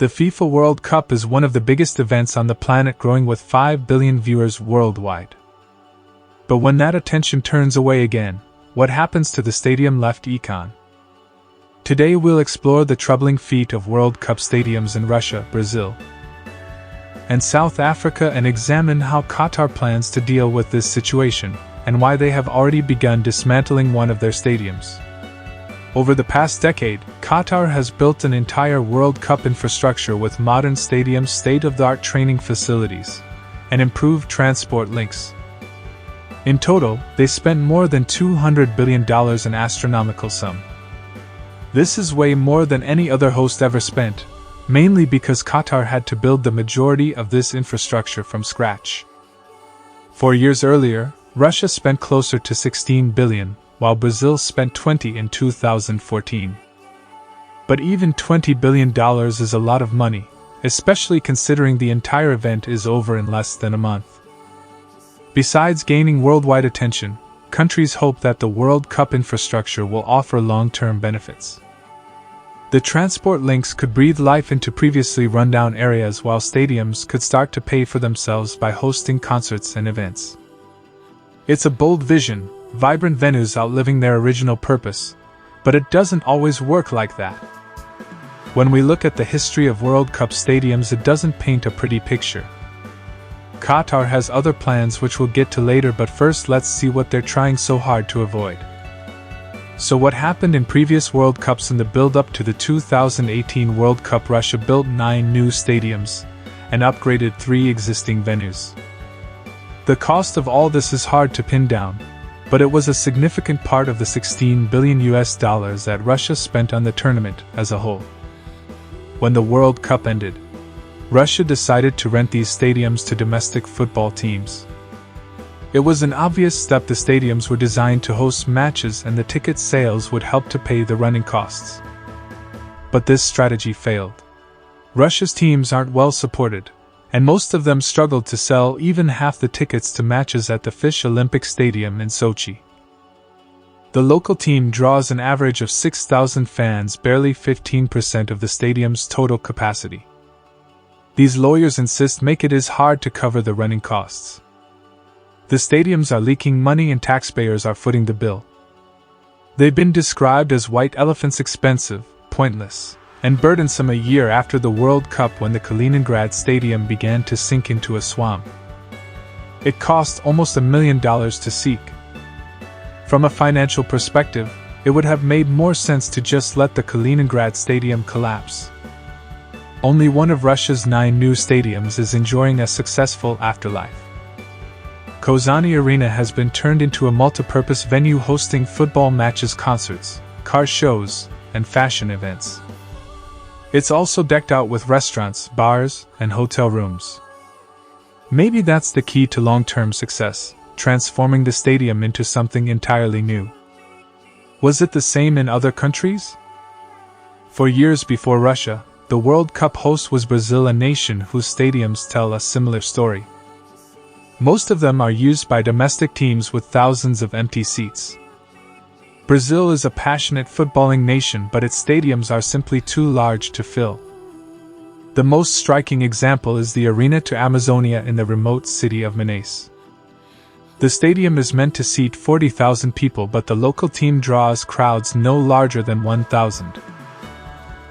The FIFA World Cup is one of the biggest events on the planet, growing with 5 billion viewers worldwide. But when that attention turns away again, what happens to the stadium left econ? Today we'll explore the troubling feat of World Cup stadiums in Russia, Brazil, and South Africa, and examine how Qatar plans to deal with this situation, and why they have already begun dismantling one of their stadiums. Over the past decade, Qatar has built an entire World Cup infrastructure with modern stadiums, state-of-the-art training facilities, and improved transport links. In total, they spent more than $200 billion, an astronomical sum. This is way more than any other host ever spent, mainly because Qatar had to build the majority of this infrastructure from scratch. 4 years earlier, Russia spent closer to $16 billion, while Brazil spent $20 billion in 2014. But even $20 billion is a lot of money, especially considering the entire event is over in less than a month. Besides gaining worldwide attention, countries hope that the World Cup infrastructure will offer long-term benefits. The transport links could breathe life into previously rundown areas, while stadiums could start to pay for themselves by hosting concerts and events. It's a bold vision, vibrant venues outliving their original purpose, but it doesn't always work like that. When we look at the history of World Cup stadiums, it doesn't paint a pretty picture. Qatar has other plans which we'll get to later, but first let's see what they're trying so hard to avoid. So what happened in previous World Cups? In the build-up to the 2018 World Cup, Russia built 9 new stadiums and upgraded 3 existing venues. The cost of all this is hard to pin down, but it was a significant part of the $16 billion that Russia spent on the tournament as a whole. When the World Cup ended, Russia decided to rent these stadiums to domestic football teams. It was an obvious step. The stadiums were designed to host matches, and the ticket sales would help to pay the running costs. But this strategy failed. Russia's teams aren't well supported, and most of them struggled to sell even half the tickets to matches at the Fish Olympic Stadium in Sochi. The local team draws an average of 6,000 fans, barely 15% of the stadium's total capacity. These lawyers insist make it is hard to cover the running costs. The stadiums are leaking money and taxpayers are footing the bill. They've been described as white elephants, expensive, pointless, and burdensome a year after the World Cup, when the Kaliningrad Stadium began to sink into a swamp. It cost almost $1 million to seek. From a financial perspective, it would have made more sense to just let the Kaliningrad Stadium collapse. Only one of Russia's 9 new stadiums is enjoying a successful afterlife. Kozani Arena has been turned into a multi-purpose venue hosting football matches, concerts, car shows, and fashion events. It's also decked out with restaurants, bars, and hotel rooms. Maybe that's the key to long-term success, transforming the stadium into something entirely new. Was it the same in other countries? For years before Russia, the World Cup host was Brazil, a nation whose stadiums tell a similar story. Most of them are used by domestic teams with thousands of empty seats. Brazil is a passionate footballing nation, but its stadiums are simply too large to fill. The most striking example is the Arena to Amazonia in the remote city of Manaus. The stadium is meant to seat 40,000 people, but the local team draws crowds no larger than 1,000.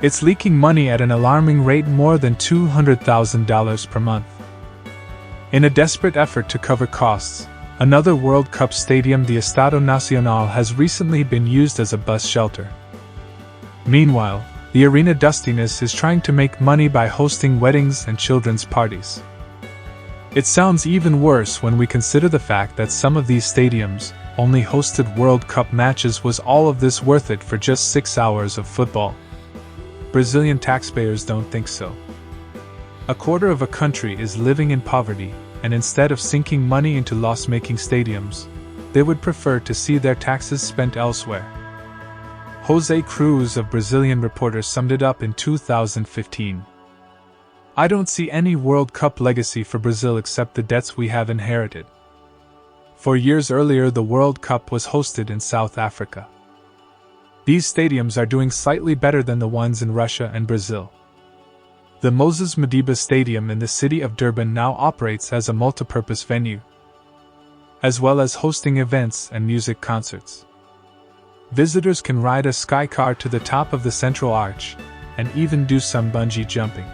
It's leaking money at an alarming rate, more than $200,000 per month. In a desperate effort to cover costs, another World Cup stadium, the Estadio Nacional, has recently been used as a bus shelter. Meanwhile, the arena dustiness is trying to make money by hosting weddings and children's parties. It sounds even worse when we consider the fact that some of these stadiums only hosted World Cup matches. Was all of this worth it for just 6 hours of football? Brazilian taxpayers don't think so. A quarter of a country is living in poverty, and instead of sinking money into loss-making stadiums, they would prefer to see their taxes spent elsewhere. Jose Cruz of Brazilian Reporter summed it up in 2015. I don't see any World Cup legacy for Brazil except the debts we have inherited. 4 years earlier, the World Cup was hosted in South Africa. These stadiums are doing slightly better than the ones in Russia and Brazil. The Moses Madiba Stadium in the city of Durban now operates as a multipurpose venue, as well as hosting events and music concerts. Visitors can ride a sky car to the top of the central arch, and even do some bungee jumping.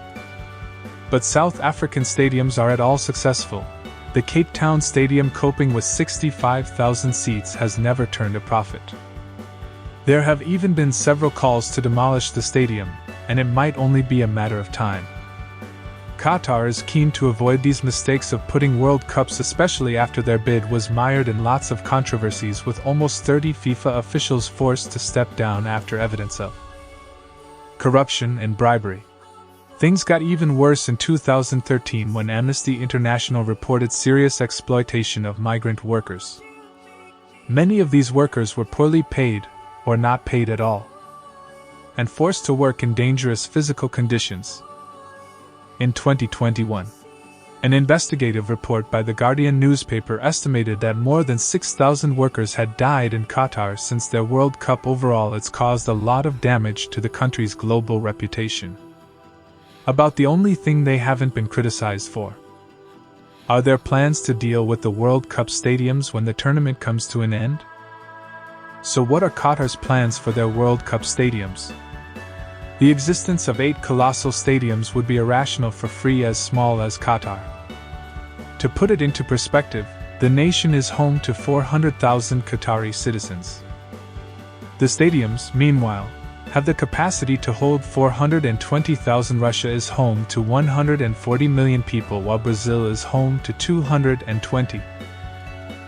But South African stadiums are at all successful. The Cape Town Stadium, coping with 65,000 seats, has never turned a profit. There have even been several calls to demolish the stadium, and it might only be a matter of time. Qatar is keen to avoid these mistakes of putting World Cups, especially after their bid was mired in lots of controversies, with almost 30 FIFA officials forced to step down after evidence of corruption and bribery. Things got even worse in 2013 when Amnesty International reported serious exploitation of migrant workers. Many of these workers were poorly paid, or not paid at all, and forced to work in dangerous physical conditions. In 2021, an investigative report by the Guardian newspaper estimated that more than 6,000 workers had died in Qatar since their World Cup. Overall, it's caused a lot of damage to the country's global reputation. About the only thing they haven't been criticized for are their plans to deal with the World Cup stadiums when the tournament comes to an end. So what are Qatar's plans for their World Cup stadiums? The existence of 8 colossal stadiums would be irrational for free as small as Qatar. To put it into perspective, the nation is home to 400,000 Qatari citizens. The stadiums, meanwhile, have the capacity to hold 420,000. Russia is home to 140 million people, while Brazil is home to 220.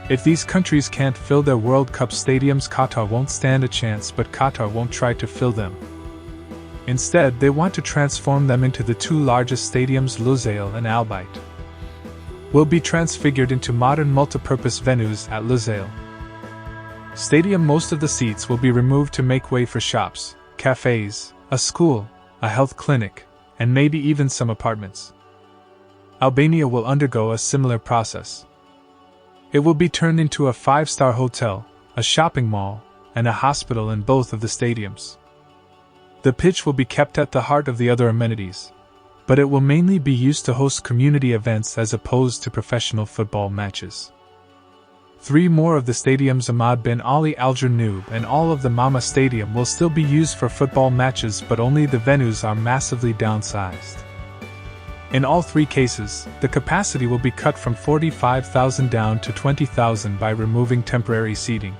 If these countries can't fill their World Cup stadiums, Qatar won't stand a chance, but Qatar won't try to fill them. Instead, they want to transform them into the 2 largest stadiums, Lusail and Al Bayt. Will be transfigured into modern multipurpose venues at Lusail Stadium. Most of the seats will be removed to make way for shops, cafes, a school, a health clinic, and maybe even some apartments. Albania will undergo a similar process. It will be turned into a 5-star hotel, a shopping mall, and a hospital in both of the stadiums. The pitch will be kept at the heart of the other amenities, but it will mainly be used to host community events as opposed to professional football matches. 3 more of the stadiums, Ahmad bin Ali Al Janoub and all of the Mama Stadium, will still be used for football matches, but only the venues are massively downsized. In all 3 cases, the capacity will be cut from 45,000 down to 20,000 by removing temporary seating.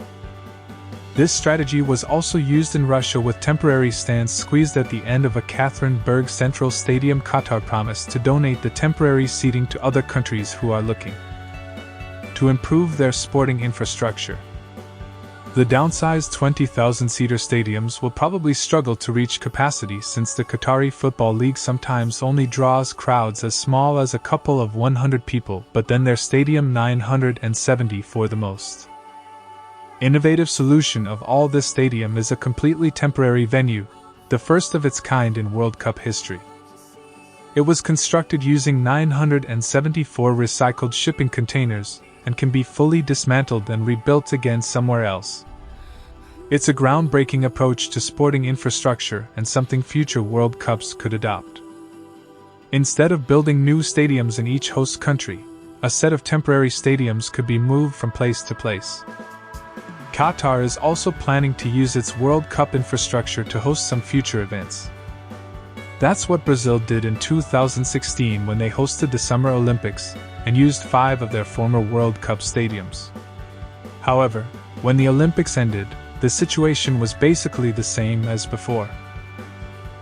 This strategy was also used in Russia, with temporary stands squeezed at the end of a Catherine Berg Central Stadium. Qatar promised to donate the temporary seating to other countries who are looking to improve their sporting infrastructure. The downsized 20,000-seater stadiums will probably struggle to reach capacity, since the Qatari Football League sometimes only draws crowds as small as a couple of 100 people, but then their stadium 970 for the most innovative solution of all this stadium is a completely temporary venue, the first of its kind in World Cup history. It was constructed using 974 recycled shipping containers and can be fully dismantled and rebuilt again somewhere else. It's a groundbreaking approach to sporting infrastructure and something future World Cups could adopt. Instead of building new stadiums in each host country, a set of temporary stadiums could be moved from place to place. Qatar is also planning to use its World Cup infrastructure to host some future events. That's what Brazil did in 2016 when they hosted the Summer Olympics and used 5 of their former World Cup stadiums. However, when the Olympics ended, the situation was basically the same as before.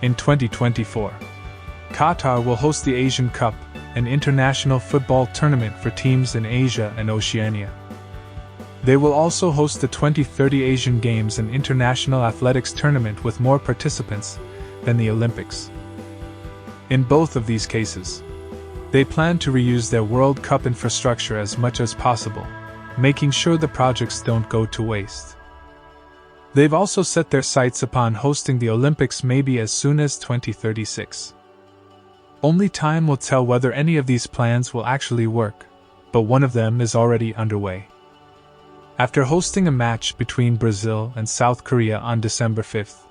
In 2024, Qatar will host the Asian Cup, an international football tournament for teams in Asia and Oceania. They will also host the 2030 Asian Games, an international athletics tournament with more participants than the Olympics. In both of these cases, they plan to reuse their World Cup infrastructure as much as possible, making sure the projects don't go to waste. They've also set their sights upon hosting the Olympics maybe as soon as 2036. Only time will tell whether any of these plans will actually work, but one of them is already underway. After hosting a match between Brazil and South Korea on December 5th,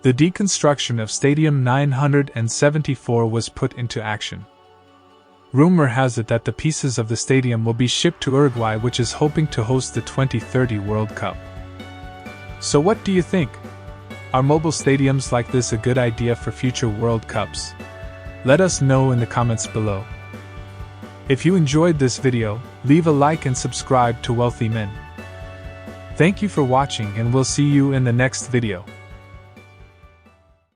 The deconstruction of Stadium 974 was put into action. Rumor has it that the pieces of the stadium will be shipped to Uruguay, which is hoping to host the 2030 World Cup. So what do you think? Are mobile stadiums like this a good idea for future World Cups? Let us know in the comments below. If you enjoyed this video, leave a like and subscribe to Wealthy Men. Thank you for watching, and we'll see you in the next video.